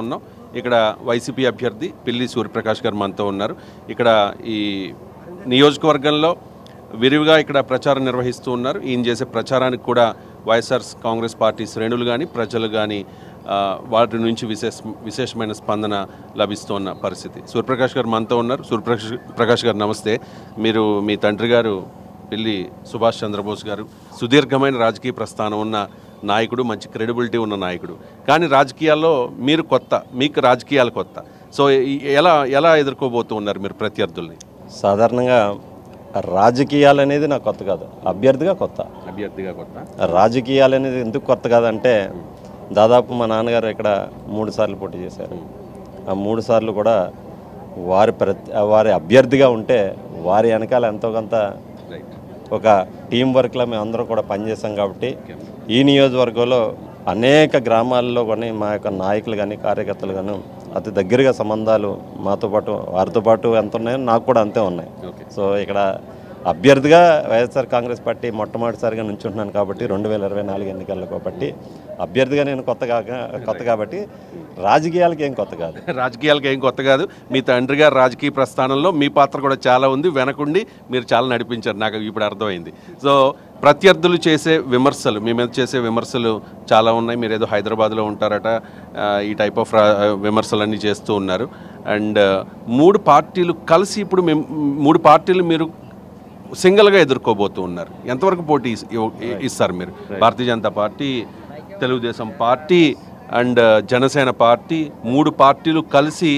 ఉన్నాం. ఇక్కడ వైసీపీ అభ్యర్థి పిల్లి సూర్యప్రకాష్ గారు మనతో ఉన్నారు. ఇక్కడ ఈ నియోజకవర్గంలో విరివిగా ఇక్కడ ప్రచారం నిర్వహిస్తూ ఉన్నారు. ఈయన చేసే ప్రచారానికి కూడా వైఎస్ఆర్ కాంగ్రెస్ పార్టీ శ్రేణులు కానీ ప్రజలు కానీ వాటి నుంచి విశేషమైన స్పందన లభిస్తున్న పరిస్థితి. సూర్యప్రకాష్ గారు మనతో ఉన్నారు. సూర్యప్రకాష్ గారు నమస్తే. మీరు మీ తండ్రి గారు పిల్లి సుభాష్ చంద్రబోస్ గారు సుదీర్ఘమైన రాజకీయ ప్రస్థానం ఉన్న నాయకుడు, మంచి క్రెడిబిలిటీ ఉన్న నాయకుడు. కానీ రాజకీయాల్లో మీరు కొత్త, మీకు రాజకీయాలు కొత్త. సో ఎలా ఎదుర్కోబోతూ ఉన్నారు మీరు ప్రత్యర్థుల్ని? సాధారణంగా రాజకీయాలు అనేది నాకు కొత్త కాదు, అభ్యర్థిగా కొత్త. రాజకీయాలు అనేది ఎందుకు కొత్త కాదంటే దాదాపు మా నాన్నగారు ఇక్కడ 3 సార్లు పోటీ చేశారు. ఆ 3 సార్లు కూడా వారి అభ్యర్థిగా ఉంటే వారి వెనకాల ఎంతో కొంత ఒక టీం వర్క్లో మేము అందరం కూడా పనిచేసాం. కాబట్టి ఈ నియోజకవర్గంలో అనేక గ్రామాల్లో కానీ మా యొక్క నాయకులు కానీ కార్యకర్తలు కానీ అతి దగ్గరగా సంబంధాలు మాతో పాటు వారితో పాటు ఎంత ఉన్నాయో నాకు కూడా అంతే ఉన్నాయి. సో ఇక్కడ అభ్యర్థిగా వైఎస్ఆర్ కాంగ్రెస్ పార్టీ మొట్టమొదటిసారిగా నుంచుంటున్నాను కాబట్టి 2024 ఎన్నికల్లో కాబట్టి అభ్యర్థిగా నేను కొత్త కాబట్టి రాజకీయాలకి ఏం కొత్త కాదు. మీ తండ్రి గారు రాజకీయ ప్రస్థానంలో మీ పాత్ర కూడా చాలా ఉంది. వెనకుండి మీరు చాలా నడిపించారు, నాకు ఇప్పుడు అర్థమైంది. సో ప్రత్యర్థులు చేసే విమర్శలు, మీ మీద చేసే విమర్శలు చాలా ఉన్నాయి. మీరు ఏదో హైదరాబాద్లో ఉంటారట, ఈ టైప్ ఆఫ్ విమర్శలన్నీ చేస్తూ ఉన్నారు. అండ్ 3 పార్టీలు కలిసి ఇప్పుడు 3 పార్టీలు మీరు సింగిల్గా ఎదుర్కోబోతూ ఉన్నారు. ఎంతవరకు పోటీ ఇస్తారు మీరు? Bharatiya Janata party, Telugu Desam party and Janasena party 3 పార్టీలు కలిసి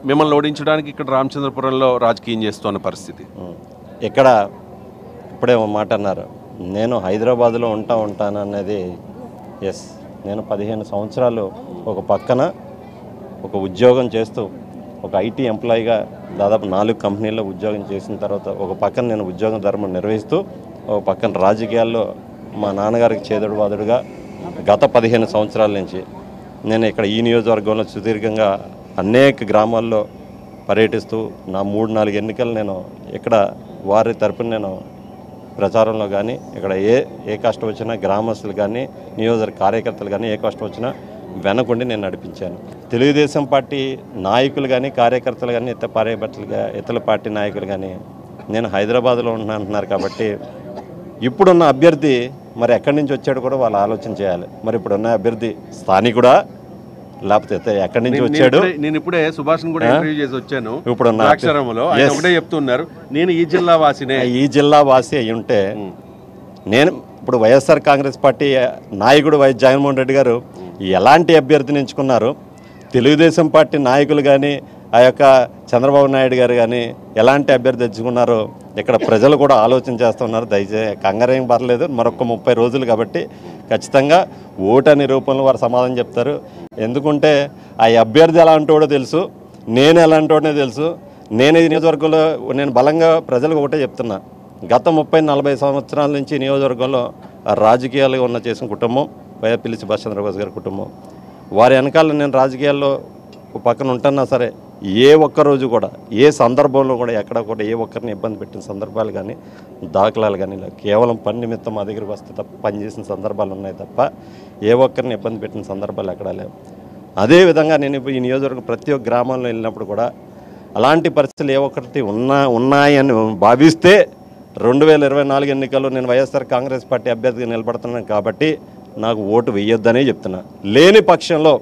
మిమ్మల్ని ఓడించడానికి ఇక్కడ రామచంద్రపురంలో రాజకీయం చేస్తున్న పరిస్థితి. ఇక్కడ ఇప్పుడే మాట అన్నారు, నేను హైదరాబాద్లో ఉంటాను అనేది. ఎస్, నేను 15 సంవత్సరాలు ఒక పక్కన ఒక ఉద్యోగం చేస్తూ ఒక ఐటీ ఎంప్లాయీగా దాదాపు 4 కంపెనీల్లో ఉద్యోగం చేసిన తర్వాత ఒక పక్కన నేను ఉద్యోగ ధర్మం నిర్వహిస్తూ ఒక పక్కన రాజకీయాల్లో మా నాన్నగారికి చేదుడు వాదుడుగా గత 15 సంవత్సరాల నుంచి నేను ఇక్కడ ఈ నియోజకవర్గంలో సుదీర్ఘంగా అనేక గ్రామాల్లో పర్యటిస్తూ నా 3-4 ఎన్నికలు నేను ఇక్కడ వారి తరపున నేను ప్రచారంలో కానీ ఇక్కడ ఏ కష్టం వచ్చినా గ్రామస్తులు కానీ నియోజకవర్గ కార్యకర్తలు కానీ ఏ కష్టం వచ్చినా వెనకుండి నేను నడిపించాను. తెలుగుదేశం పార్టీ నాయకులు కానీ కార్యకర్తలు కానీ ఇతర పార్టీ నాయకులు కానీ నేను హైదరాబాద్లో అంటున్నారు కాబట్టి ఇప్పుడున్న అభ్యర్థి మరి ఎక్కడి నుంచి వచ్చాడు కూడా వాళ్ళు ఆలోచన చేయాలి. మరి ఇప్పుడున్న అభ్యర్థి స్థానికుడా లేకపోతే ఎక్కడి నుంచి వచ్చాడు? నేను ఇప్పుడే సుభాష్ కూడా ఇంటర్వ్యూ చేసి వచ్చాను. ఇప్పుడున్న అక్షరంలో ఒకటే చెప్తున్నారు, నేను ఈ జిల్లా వాసి అయి ఉంటే నేను ఇప్పుడు వైఎస్ఆర్ కాంగ్రెస్ పార్టీ నాయకుడు వైఎస్ జగన్మోహన్ రెడ్డి గారు ఎలాంటి అభ్యర్థిని ఎంచుకున్నారు, తెలుగుదేశం పార్టీ నాయకులు కానీ ఆ యొక్క చంద్రబాబు నాయుడు గారు కానీ ఎలాంటి అభ్యర్థి ఎంచుకున్నారో ఇక్కడ ప్రజలు కూడా ఆలోచన చేస్తున్నారు. దయచేసి కంగారేం పర్లేదు, మరొక 30 రోజులు కాబట్టి ఖచ్చితంగా ఓటని రూపంలో వారు సమాధానం చెప్తారు. ఎందుకంటే ఆ అభ్యర్థి ఎలాంటోడో తెలుసు, నేను ఎలాంటోడో తెలుసు. నేను ఈ నియోజకవర్గంలో నేను బలంగా ప్రజలకు ఒకటే చెప్తున్నా, గత 30-40 సంవత్సరాల నుంచి నియోజకవర్గంలో రాజకీయాలుగా చేసిన కుటుంబం పిల్లి సుభాష్ చంద్రబోస్ గారి కుటుంబం. వారి వెనకాల నేను రాజకీయాల్లో పక్కన ఉంటున్నా సరే ఏ ఒక్కరోజు కూడా ఏ సందర్భంలో కూడా ఎక్కడ కూడా ఏ ఒక్కరిని ఇబ్బంది పెట్టిన సందర్భాలు కానీ దాఖలాలు కానీ కేవలం పని నిమిత్తం మా దగ్గరికి వస్తే తప్ప పనిచేసిన సందర్భాలు ఉన్నాయి తప్ప ఏ ఒక్కరిని ఇబ్బంది పెట్టిన సందర్భాలు ఎక్కడా లేవు. అదేవిధంగా నేను ఈ నియోజకవర్గం ప్రతి ఒక్క గ్రామంలో వెళ్ళినప్పుడు కూడా అలాంటి పరిస్థితులు ఏ ఒక్కటి ఉన్నాయని భావిస్తే 2024 ఎన్నికల్లో నేను వైఎస్ఆర్ కాంగ్రెస్ పార్టీ అభ్యర్థిగా నిలబడుతున్నాను కాబట్టి నాకు ఓటు వేయొద్దనే చెప్తున్నా. లేని పక్షంలో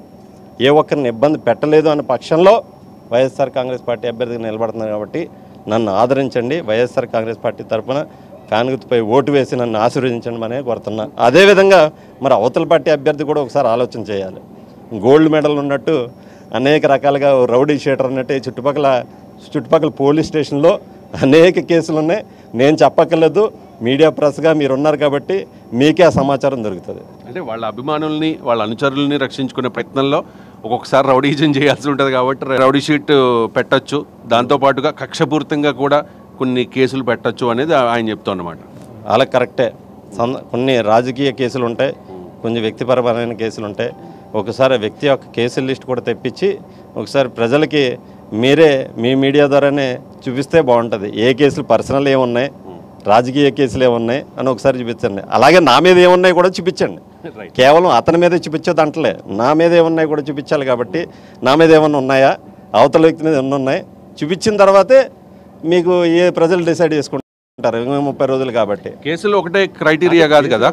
ఏ ఒక్కరిని ఇబ్బంది పెట్టలేదు అనే పక్షంలో వైఎస్ఆర్ కాంగ్రెస్ పార్టీ అభ్యర్థిగా నిలబడుతున్నాను కాబట్టి నన్ను ఆదరించండి. వైఎస్ఆర్ కాంగ్రెస్ పార్టీ తరఫున ఫ్యాన్ గుర్తుపై ఓటు వేసి నన్ను ఆశీర్వదించండి అనే కోరుతున్నా. అదేవిధంగా మరి అవతల పార్టీ అభ్యర్థి కూడా ఒకసారి ఆలోచన చేయాలి. గోల్డ్ మెడల్ ఉన్నట్టు అనేక రకాలుగా రౌడీ షీటర్ అన్నట్టు చుట్టుపక్కల పోలీస్ స్టేషన్లో అనేక కేసులు ఉన్నాయి. నేను చెప్పక్కర్లేదు, మీడియా ప్రెస్గా మీరు ఉన్నారు కాబట్టి మీకే ఆ సమాచారం దొరుకుతుంది. అంటే వాళ్ళ అభిమానుల్ని వాళ్ళ అనుచరుల్ని రక్షించుకునే ప్రయత్నంలో ఒక్కొక్కసారి రౌడీజం చేయాల్సి ఉంటుంది కాబట్టి రౌడీ షీట్ పెట్టచ్చు, దాంతోపాటుగా కక్షపూరితంగా కూడా కొన్ని కేసులు పెట్టచ్చు అనేది ఆయన చెప్తున్నమాట. అలా కరెక్టే. కొన్ని రాజకీయ కేసులు ఉంటాయి, కొన్ని వ్యక్తిపరమైన కేసులు ఉంటాయి. ఒకసారి వ్యక్తి యొక్క కేసుల లిస్ట్ కూడా తెప్పించి ఒకసారి ప్రజలకి మీరే మీ మీడియా ద్వారానే చూపిస్తే బాగుంటుంది. ఏ కేసులు పర్సనల్ ఏమున్నాయి, రాజకీయ కేసులు ఏమున్నాయి అని ఒకసారి చూపించండి. అలాగే నా మీద ఏమున్నాయి కూడా చూపించండి. కేవలం అతని మీదే చూపించేది అంటలే, నా మీద ఏమున్నాయి కూడా చూపించాలి. కాబట్టి నా మీద ఏమన్నా ఉన్నాయా, అవతల వ్యక్తి మీద ఎన్ని ఉన్నాయి చూపించిన తర్వాతే మీకు ఏ ప్రజలు డిసైడ్ చేసుకుంటారు. 30 రోజులు కాబట్టి కేసులు ఒకటే క్రైటీరియా కాదు కదా.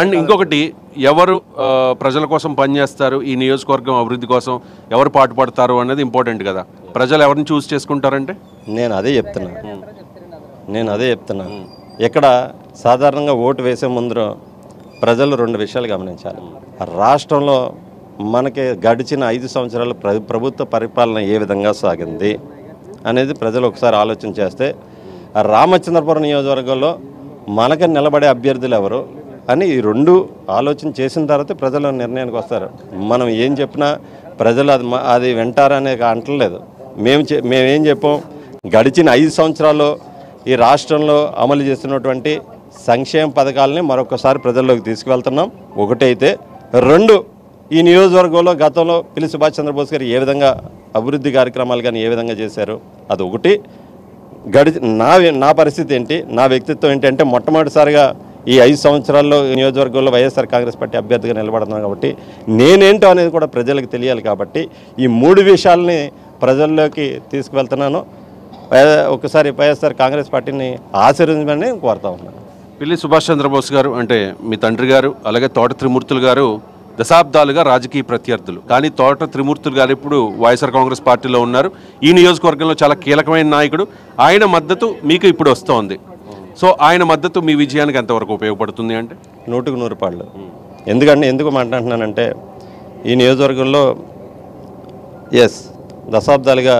అండ్ ఇంకొకటి, ఎవరు ప్రజల కోసం పనిచేస్తారు, ఈ నియోజకవర్గం అభివృద్ధి కోసం ఎవరు పాటుపడతారు అన్నది ఇంపార్టెంట్ కదా. ప్రజలు ఎవరిని చూస్ చేసుకుంటారంటే నేను అదే చెప్తున్నా. ఇక్కడ సాధారణంగా ఓటు వేసే ముందు ప్రజలు 2 విషయాలు గమనించాలి. రాష్ట్రంలో మనకి గడిచిన 5 సంవత్సరాల ప్రభుత్వ పరిపాలన ఏ విధంగా సాగింది అనేది ప్రజలు ఒకసారి ఆలోచన చేస్తే, రామచంద్రపురం నియోజకవర్గంలో మనకి నిలబడే అభ్యర్థులు ఎవరు అని ఈ 2 ఆలోచన చేసిన తర్వాత ప్రజలు నిర్ణయానికి వస్తారు. మనం ఏం చెప్పినా ప్రజలు అది వింటారనే అంటలేదు. మేమేం చెప్పాం, గడిచిన 5 సంవత్సరాల్లో ఈ రాష్ట్రంలో అమలు చేస్తున్నటువంటి సంక్షేమ పథకాలని మరొకసారి ప్రజల్లోకి తీసుకువెళ్తున్నాం. ఒకటైతే, 2 ఈ నియోజకవర్గంలో గతంలో పిల్లి సుభాష్ చంద్రబోస్ గారు ఏ విధంగా అభివృద్ధి కార్యక్రమాలు కానీ ఏ విధంగా చేశారు అది ఒకటి. నా పరిస్థితి ఏంటి, నా వ్యక్తిత్వం ఏంటి అంటే, మొట్టమొదటిసారిగా ఈ 5 సంవత్సరాల్లో ఈ నియోజకవర్గంలో వైఎస్ఆర్ కాంగ్రెస్ పార్టీ అభ్యర్థిగా నిలబడుతున్నాను కాబట్టి నేనేంటో అనేది కూడా ప్రజలకు తెలియాలి. కాబట్టి ఈ 3 విషయాలని ప్రజల్లోకి తీసుకువెళ్తున్నాను. ఒకసారి వైఎస్ఆర్ కాంగ్రెస్ పార్టీని ఆశీర్వదించమని కోరుతా ఉన్నాను. పిల్లి సుభాష్ చంద్రబోస్ గారు అంటే మీ తండ్రి గారు, అలాగే తోట త్రిమూర్తులు గారు దశాబ్దాలుగా రాజకీయ ప్రత్యర్థులు. కానీ తోట త్రిమూర్తులు గారు ఇప్పుడు వైఎస్ఆర్ కాంగ్రెస్ పార్టీలో ఉన్నారు. ఈ నియోజకవర్గంలో చాలా కీలకమైన నాయకుడు. ఆయన మద్దతు మీకు ఇప్పుడు వస్తోంది. సో ఆయన మద్దతు మీ విజయానికి ఎంతవరకు ఉపయోగపడుతుంది అంటే? 100కు 100 రూపాయలు. ఎందుకు మాట్లాడుతున్నానంటే, ఈ నియోజకవర్గంలో దశాబ్దాలుగా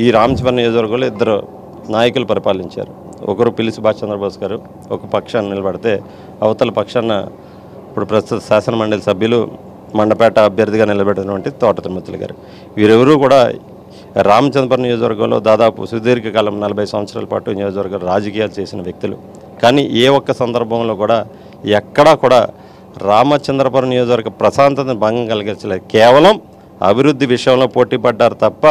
ఈ రామచంద్రపురం నియోజకవర్గంలో 2 నాయకులు పరిపాలించారు. ఒకరు పిల్లి సుభాష్ చంద్రబోస్ గారు ఒక పక్షాన్ని నిలబడితే, అవతల పక్షాన ఇప్పుడు ప్రస్తుత శాసనమండలి సభ్యులు మండపేట అభ్యర్థిగా నిలబెట్టినటువంటి తోట త్రిమూర్తులు గారు. వీరెవరూ కూడా రామచంద్రపురం నియోజకవర్గంలో దాదాపు సుదీర్ఘకాలం 40 సంవత్సరాల పాటు నియోజకవర్గం రాజకీయాలు చేసిన వ్యక్తులు. కానీ ఏ ఒక్క సందర్భంలో కూడా ఎక్కడా కూడా రామచంద్రపురం నియోజకవర్గ ప్రశాంతతను భంగం కలిగించలేదు. కేవలం అభివృద్ధి విషయంలో పోటీ పడ్డారు తప్ప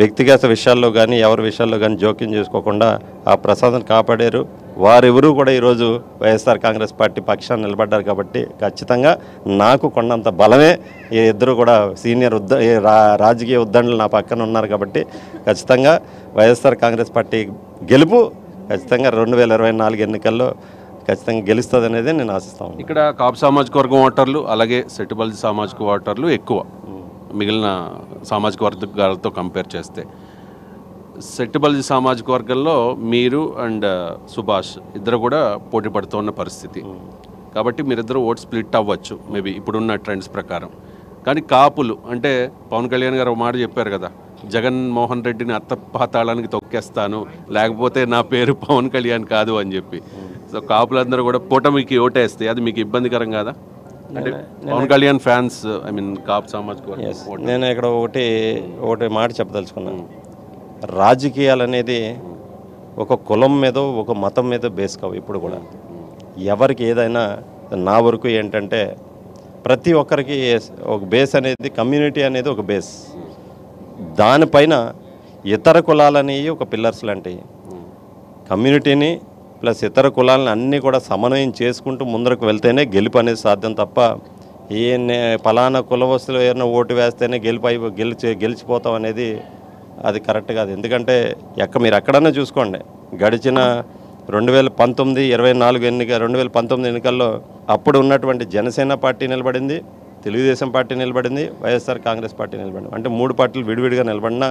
వ్యక్తిగత విషయాల్లో కానీ ఎవరి విషయాల్లో కానీ జోక్యం చేసుకోకుండా ఆ ప్రశాంతతను కాపాడారు. వారెవరూ కూడా ఈరోజు వైఎస్ఆర్ కాంగ్రెస్ పార్టీ పక్షాన్ని నిలబడ్డారు. కాబట్టి ఖచ్చితంగా నాకు కొండంత బలమే ఈ 2 కూడా సీనియర్ రాజకీయ ఉద్దండులు నా పక్కన ఉన్నారు. కాబట్టి ఖచ్చితంగా వైఎస్ఆర్ కాంగ్రెస్ పార్టీ గెలుపు ఖచ్చితంగా 2024 ఎన్నికల్లో ఖచ్చితంగా గెలుస్తుంది అనేది నేను ఆశిస్తాను. ఇక్కడ కాపు సామాజిక వర్గం ఓటర్లు, అలాగే సెట్టుబల్జీ సామాజిక ఓటర్లు ఎక్కువ మిగిలిన సామాజిక వర్గాలతో కంపేర్ చేస్తే. సెట్టుబల్జీ సామాజిక వర్గంలో మీరు అండ్ సుభాష్ ఇద్దరు కూడా పోటీ పడుతున్న పరిస్థితి. కాబట్టి మీరిద్దరు ఓట్ స్ప్లిట్ అవ్వచ్చు మేబీ ఇప్పుడున్న ట్రెండ్స్ ప్రకారం. కానీ కాపులు అంటే పవన్ కళ్యాణ్ గారు ఒక మాట చెప్పారు కదా, జగన్మోహన్ రెడ్డిని అత్తపాతాళానికి తొక్కేస్తాను, లేకపోతే నా పేరు పవన్ కళ్యాణ్ కాదు అని చెప్పి. సో కాపులందరూ కూడా కూటమికి ఓటేస్తే అది మీకు ఇబ్బందికరం కాదా? అంటే Pawan Kalyan fans, I mean Kapu సామాజిక వర్గం. నేను ఇక్కడ ఒకటి మాట చెప్పదలుచుకున్నాను. రాజకీయాలు అనేది ఒక కులం మీద ఒక మతం మీద బేస్ కావు. ఇప్పుడు కూడా ఎవరికి ఏదైనా, నా వరకు ఏంటంటే ప్రతి ఒక్కరికి ఒక బేస్ అనేది, కమ్యూనిటీ అనేది ఒక బేస్. దానిపైన ఇతర కులాలనేవి ఒక పిల్లర్స్ లాంటివి. కమ్యూనిటీని ప్లస్ ఇతర కులాలను అన్నీ కూడా సమన్వయం చేసుకుంటూ ముందరకు వెళ్తేనే గెలుపు అనేది సాధ్యం తప్ప పలానా కులవస్తులు ఏమైనా ఓటు వేస్తేనే గెలిచిపోతాం అనేది అది కరెక్ట్ కాదు. ఎందుకంటే మీరు ఎక్కడన్నా చూసుకోండి, గడిచిన 2019 ఎన్నికల్లో అప్పుడు ఉన్నటువంటి జనసేన పార్టీ నిలబడింది, తెలుగుదేశం పార్టీ నిలబడింది, వైఎస్ఆర్ కాంగ్రెస్ పార్టీ నిలబడింది. అంటే 3 పార్టీలు విడివిడిగా నిలబడిన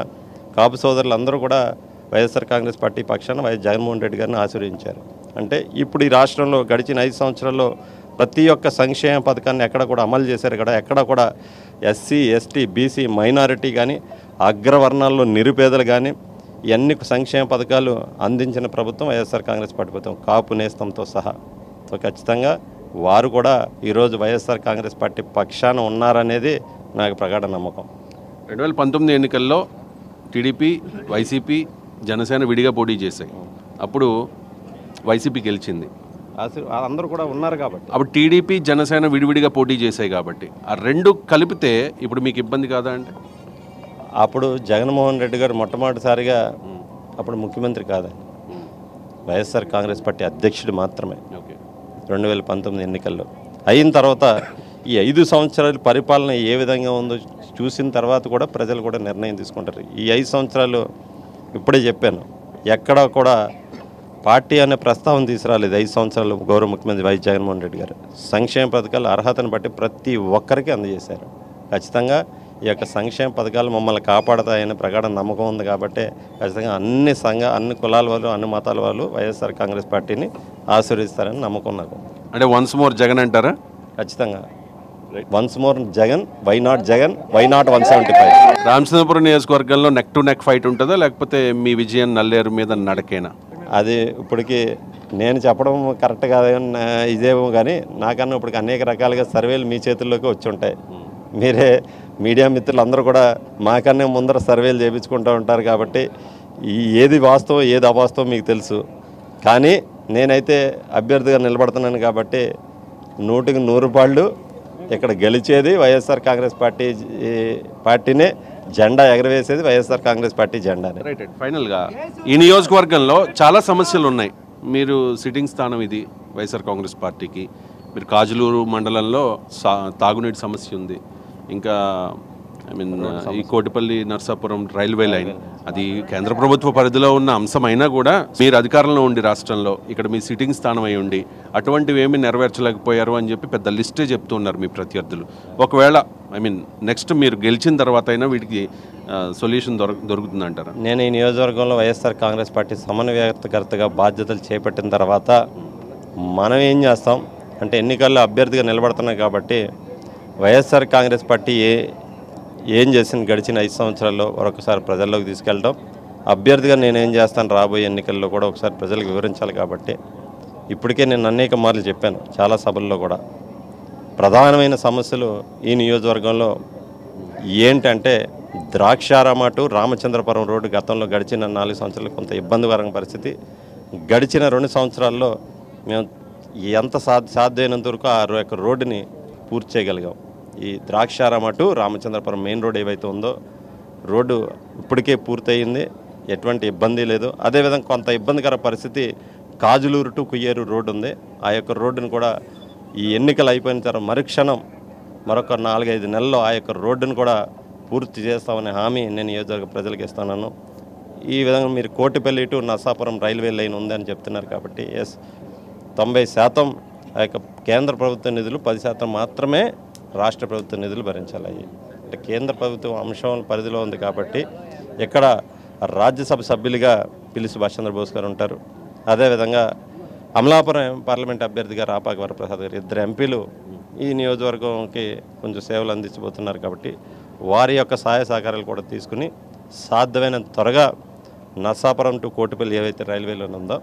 కాపు సోదరులు అందరూ కూడా వైఎస్ఆర్ కాంగ్రెస్ పార్టీ పక్షాన వైఎస్ జగన్మోహన్ రెడ్డి గారిని ఆశీర్వదించారు. అంటే ఇప్పుడు ఈ రాష్ట్రంలో గడిచిన 5 సంవత్సరాల్లో ప్రతి ఒక్క సంక్షేమ పథకాన్ని ఎక్కడ కూడా అమలు చేశారు. కదా ఎక్కడ కూడా ఎస్సీ, ఎస్టీ, బీసీ, మైనారిటీ కానీ, అగ్రవర్ణాల్లో నిరుపేదలు కానీ ఇవన్నీ సంక్షేమ పథకాలు అందించిన ప్రభుత్వం వైఎస్ఆర్ కాంగ్రెస్ పార్టీ ప్రభుత్వం, కాపు నేస్తంతో సహా. సో ఖచ్చితంగా వారు కూడా ఈరోజు వైఎస్ఆర్ కాంగ్రెస్ పార్టీ పక్షాన ఉన్నారనేది నాకు ప్రగాఢ నమ్మకం. 2019 ఎన్నికల్లో టీడీపీ, వైసీపీ, జనసేన విడిగా పోటీ చేశాయి. అప్పుడు వైసీపీ గెలిచింది. అందరూ కూడా ఉన్నారు కాబట్టి. అప్పుడు టీడీపీ, జనసేన విడివిడిగా పోటీ చేశాయి కాబట్టి ఆ 2 కలిపితే ఇప్పుడు మీకు ఇబ్బంది కాదా అంటే? అప్పుడు జగన్మోహన్ రెడ్డి గారు మొట్టమొదటిసారిగా అప్పుడు ముఖ్యమంత్రి కాదు. వైఎస్ఆర్ కాంగ్రెస్ పార్టీ అధ్యక్షుడు మాత్రమే ఓకే 2019 ఎన్నికల్లో. అయిన తర్వాత ఈ 5 సంవత్సరాల పరిపాలన ఏ విధంగా ఉందో చూసిన తర్వాత కూడా ప్రజలు కూడా నిర్ణయం తీసుకుంటారు. ఈ 5 సంవత్సరాలు ఇప్పుడే చెప్పాను, ఎక్కడా కూడా పార్టీ అనే ప్రస్తావన తీసుకురాలేదు. 5 సంవత్సరాలు గౌరవ ముఖ్యమంత్రి వైఎస్ జగన్మోహన్ రెడ్డి గారు సంక్షేమ పథకాలు అర్హతను బట్టి ప్రతి ఒక్కరికి అందజేశారు. ఖచ్చితంగా ఈ యొక్క సంక్షేమ పథకాలు మమ్మల్ని కాపాడతాయనే ప్రగాఢ నమ్మకం ఉంది కాబట్టి ఖచ్చితంగా అన్ని కులాల వాళ్ళు, అన్ని మతాల వాళ్ళు వైఎస్ఆర్ కాంగ్రెస్ పార్టీని ఆశీర్వదిస్తారని నమ్మకం నాకు. అంటే వన్స్ మోర్ జగన్ అంటారా? ఖచ్చితంగా once more Jagan. Why not Jagan? Why not 175? Ramachandrapuram నియోజకవర్గంలో నెక్ టు నెక్ ఫైట్ ఉంటుందా, లేకపోతే మీ విజయం నల్లేరు మీద నడకేనా? అది ఇప్పటికి నేను చెప్పడం కరెక్ట్ కాదని ఇదేమో, కానీ నాకన్నా ఇప్పటికి అనేక రకాలుగా సర్వేలు మీ చేతుల్లోకి వచ్చి ఉంటాయి. మీరే మీడియా మిత్రులు అందరూ కూడా మాకన్నా ముందర సర్వేలు చేయించుకుంటూ ఉంటారు కాబట్టి ఏది వాస్తవం ఏది అవాస్తవం మీకు తెలుసు. కానీ నేనైతే అభ్యర్థిగా నిలబడుతున్నాను కాబట్టి 100కి 100 పాళ్ళు ఇక్కడ గెలిచేది వైఎస్ఆర్ కాంగ్రెస్ పార్టీనే, జెండా ఎగరవేసేది వైఎస్ఆర్ కాంగ్రెస్ పార్టీ జెండానే. రైట్. ఫైనల్గా ఈ నియోజకవర్గంలో చాలా సమస్యలు ఉన్నాయి. మీరు సిట్టింగ్ స్థానం ఇది వైఎస్ఆర్ కాంగ్రెస్ పార్టీకి. మీరు కాజులూరు మండలంలో తాగునీటి సమస్య ఉంది. ఇంకా ఈ కోటిపల్లి నర్సాపురం రైల్వే లైన్ అది కేంద్ర ప్రభుత్వ పరిధిలో ఉన్న అంశమైనా కూడా మీరు అధికారంలో ఉండి రాష్ట్రంలో ఇక్కడ మీ సిట్టింగ్ స్థానం అయి ఉండి అటువంటివి ఏమీ నెరవేర్చలేకపోయారు అని చెప్పి పెద్ద లిస్టే చెప్తున్నారు మీ ప్రత్యర్థులు. ఒకవేళ నెక్స్ట్ మీరు గెలిచిన తర్వాత అయినా వీటికి సొల్యూషన్ దొరుకుతుందంటారా? నేను ఈ నియోజకవర్గంలో వైఎస్ఆర్ కాంగ్రెస్ పార్టీ సమన్వయకర్తగా బాధ్యతలు చేపట్టిన తర్వాత మనం ఏం చేస్తాం అంటే, ఎన్నికల్లో అభ్యర్థిగా నిలబడుతున్నాయి కాబట్టి వైఎస్ఆర్ కాంగ్రెస్ పార్టీ ఏం చేసింది గడిచిన 5 సంవత్సరాల్లో మరొకసారి ప్రజల్లోకి తీసుకెళ్ళడం, అభ్యర్థిగా నేనేం చేస్తాను రాబోయే ఎన్నికల్లో కూడా ఒకసారి ప్రజలకు వివరించాలి. కాబట్టి ఇప్పటికే నేను అనేక మార్లు చెప్పాను చాలా సభల్లో కూడా. ప్రధానమైన సమస్యలు ఈ నియోజకవర్గంలో ఏంటంటే, ద్రాక్షారామ టు రామచంద్రపురం రోడ్డు గతంలో గడిచిన 4 సంవత్సరాలు కొంత ఇబ్బందికరమైన పరిస్థితి. గడిచిన 2 సంవత్సరాల్లో మేము ఎంత సాధ్యమైనంత వరకు ఆ యొక్క రోడ్డుని పూర్తి చేయగలిగాం. ఈ Draksharama to Ramachandrapuram main road ఏవైతే ఉందో రోడ్డు ఇప్పటికే పూర్తయింది, ఎటువంటి ఇబ్బంది లేదు. అదేవిధంగా కొంత ఇబ్బందికర పరిస్థితి కాజులూరు టు కుయ్యేరు రోడ్డు ఉంది. ఆ యొక్క రోడ్డును కూడా ఈ ఎన్నికలు అయిపోయిన తర్వాత మరుక్షణం మరొక 4-5 నెలల్లో ఆ యొక్క రోడ్డును కూడా పూర్తి చేస్తామనే హామీ నేను నియోజకవర్గ ప్రజలకు ఇస్తున్నాను. ఈ విధంగా మీరు Kotipalli to Narsapuram railway line ఉందని చెప్తున్నారు కాబట్టి 90% ఆ యొక్క కేంద్ర ప్రభుత్వ నిధులు, 10% మాత్రమే రాష్ట్ర ప్రభుత్వ నిధులు భరించాలి. అంటే కేంద్ర ప్రభుత్వం అంశం పరిధిలో ఉంది కాబట్టి ఇక్కడ రాజ్యసభ సభ్యులుగా పిల్లి సుభాష్ చంద్రబోస్ గారు ఉంటారు. అదేవిధంగా అమలాపురం పార్లమెంట్ అభ్యర్థిగా రాపాక వరప్రసాద్ గారు 2 ఎంపీలు ఈ నియోజకవర్గంకి కొంచెం సేవలు అందించబోతున్నారు కాబట్టి వారి యొక్క సహాయ సహకారాలు కూడా తీసుకుని సాధ్యమైన త్వరగా నర్సాపురం టు కోటిపల్లి ఏవైతే రైల్వేలో ఉందో